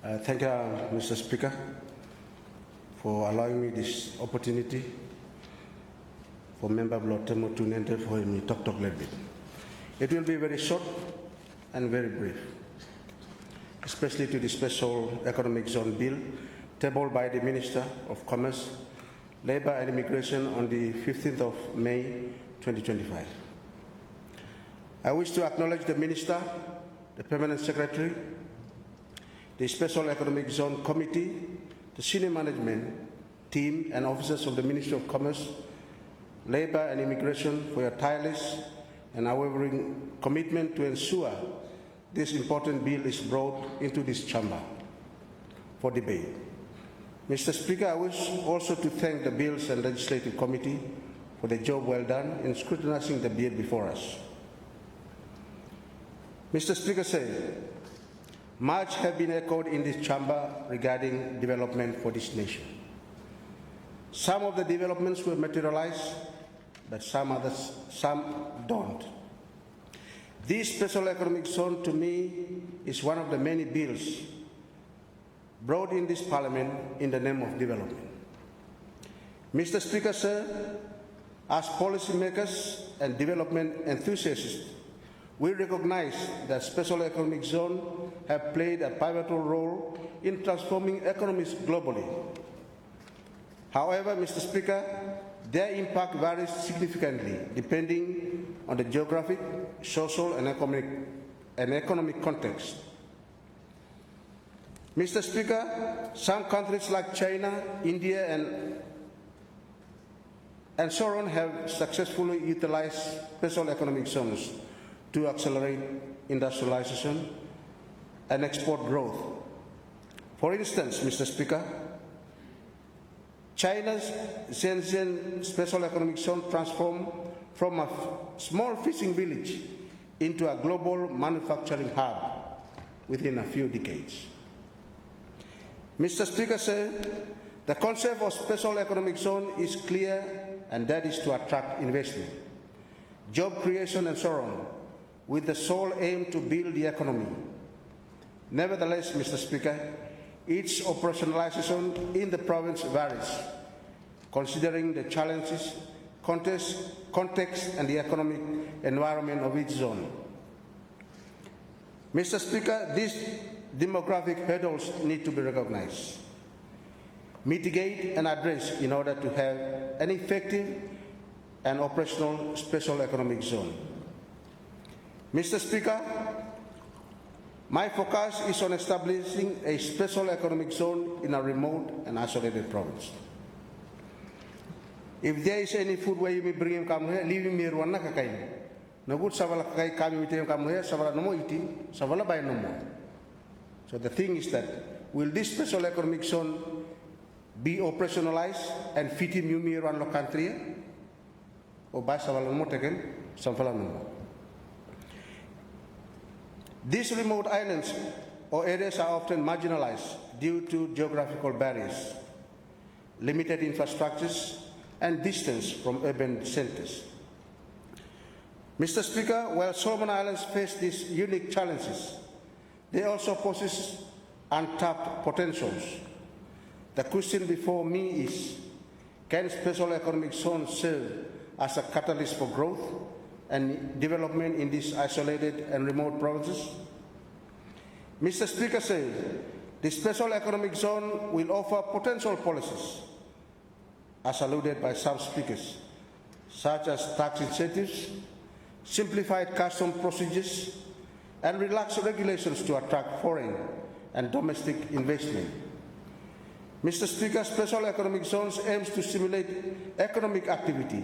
Thank you, Mr. Speaker, for allowing me this opportunity for Member Blood Temotu Nende for me talk a little bit. It will be very short and very brief, especially to the Special Economic Zone Bill tabled by the Minister of Commerce, Labour and Immigration on the 15th of May 2025. I wish to acknowledge the Minister, the Permanent Secretary, the Special Economic Zone Committee, the senior management team and officers of the Ministry of Commerce, Labour and Immigration for your tireless and unwavering commitment to ensure this important bill is brought into this chamber for debate. Mr. Speaker, I wish also to thank the Bills and Legislative Committee for the job well done in scrutinizing the bill before us. Mr. Speaker said, much have been echoed in this chamber regarding development for this nation. Some of the developments will materialize, but some don't. This special economic zone to me is one of the many bills brought in this parliament in the name of development. Mr. Speaker, sir, as policymakers and development enthusiasts, we recognize that special economic zones have played a pivotal role in transforming economies globally. However, Mr. Speaker, their impact varies significantly depending on the geographic, social, and economic context. Mr. Speaker, some countries like China, India, and so on have successfully utilized special economic zones to accelerate industrialization and export growth. For instance, Mr. Speaker, China's Shenzhen Special Economic Zone transformed from a small fishing village into a global manufacturing hub within a few decades. Mr. Speaker said, the concept of special economic zone is clear, and that is to attract investment, job creation, and so on, with the sole aim to build the economy. Nevertheless, Mr. Speaker, its operationalization in the province varies, considering the challenges, context, and the economic environment of each zone. Mr. Speaker, these demographic hurdles need to be recognized, mitigated, and addressed in order to have an effective and operational special economic zone. Mr. Speaker, my focus is on establishing a special economic zone in a remote and isolated province. If there is any food where you may bring him come here, leave him here one nakakai. No good savala kai kami with him come here, savala no more eating, savala buy no more. So the thing is that, will this special economic zone be operationalized and fit him you me around the country? Or by savala no more taken, savala no more. These remote islands or areas are often marginalized due to geographical barriers, limited infrastructures, and distance from urban centers. Mr. Speaker, while Solomon Islands face these unique challenges, they also possess untapped potentials. The question before me is, can special economic zones serve as a catalyst for growth and development in these isolated and remote provinces? Mr. Speaker said, the special economic zone will offer potential policies, as alluded by some speakers, such as tax incentives, simplified custom procedures, and relaxed regulations to attract foreign and domestic investment. Mr. Speaker, special economic zones aims to stimulate economic activity,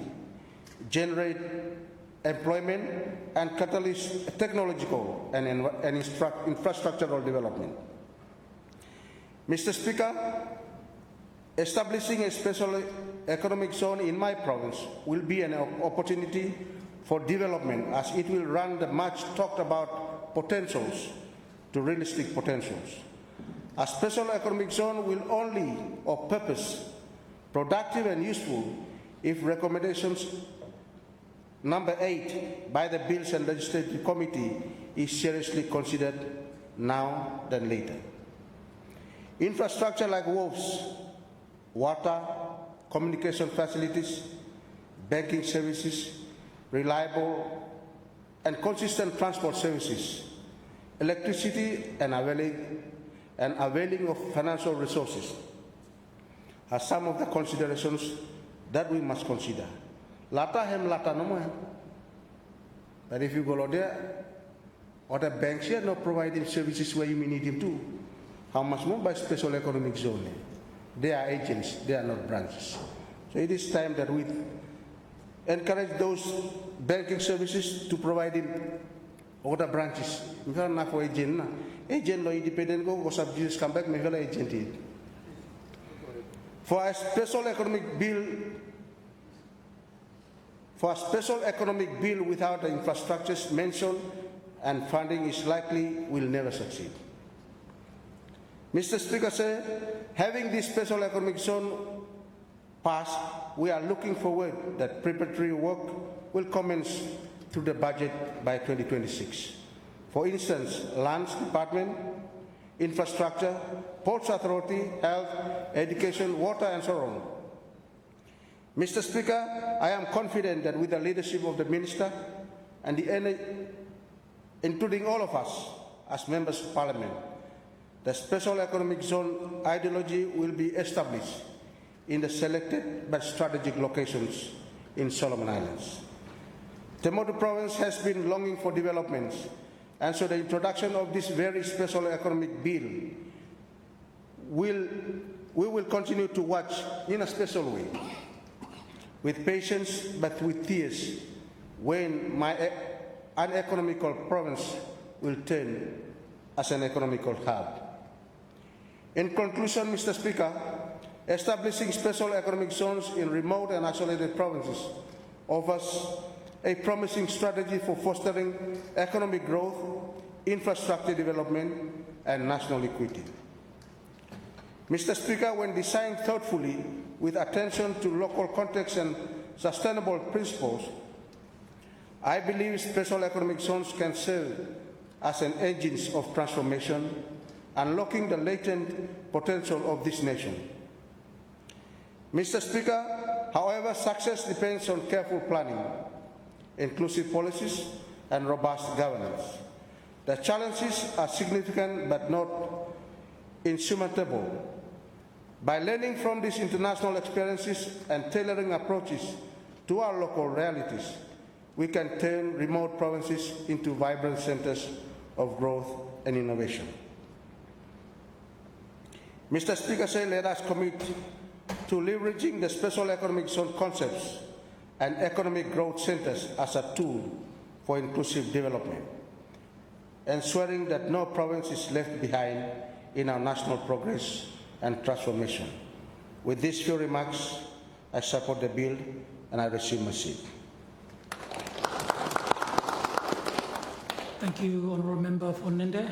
generate employment, and catalyze technological and infrastructural development. Mr. Speaker, establishing a special economic zone in my province will be an opportunity for development, as it will run the much talked about potentials to realistic potentials. A special economic zone will only of purpose productive and useful if recommendations number 8 by the Bills and Legislative Committee is seriously considered now than later. Infrastructure like roads, water, communication facilities, banking services, reliable and consistent transport services, electricity and availing of financial resources are some of the considerations that we must consider. Lata hem lata no. But if you go there, other banks here not providing services where you may need them to. How much more by special economic zone? They are agents, they are not branches. So it is time that we encourage those banking services to provide in other branches. Mika na for agent na. Agent no independent go subsidies come back mika agent. For a special economic bill without the infrastructures mentioned and funding is likely will never succeed. Mr. Speaker said, having this special economic zone passed, we are looking forward that preparatory work will commence through the budget by 2026. For instance, Lands Department, Infrastructure, Ports Authority, Health, Education, Water, and so on. Mr. Speaker, I am confident that with the leadership of the Minister and including all of us as members of Parliament, the special economic zone ideology will be established in the selected but strategic locations in Solomon Islands. Temotu province has been longing for developments, and so the introduction of this very special economic bill we will continue to watch in a special way, with patience but with tears, when my uneconomical province will turn as an economical hub. In conclusion, Mr. Speaker, establishing special economic zones in remote and isolated provinces offers a promising strategy for fostering economic growth, infrastructure development, and national equity. Mr. Speaker, when designed thoughtfully with attention to local context and sustainable principles, I believe special economic zones can serve as an engine of transformation, unlocking the latent potential of this nation. Mr. Speaker, however, success depends on careful planning, inclusive policies, and robust governance. The challenges are significant but not insurmountable. By learning from these international experiences and tailoring approaches to our local realities, we can turn remote provinces into vibrant centers of growth and innovation. Mr. Speaker said, let us commit to leveraging the special economic zone concepts and economic growth centers as a tool for inclusive development, ensuring that no province is left behind in our national progress and transformation. With these few remarks, I support the bill and I resume my seat. Thank you, Honourable Member for Nende.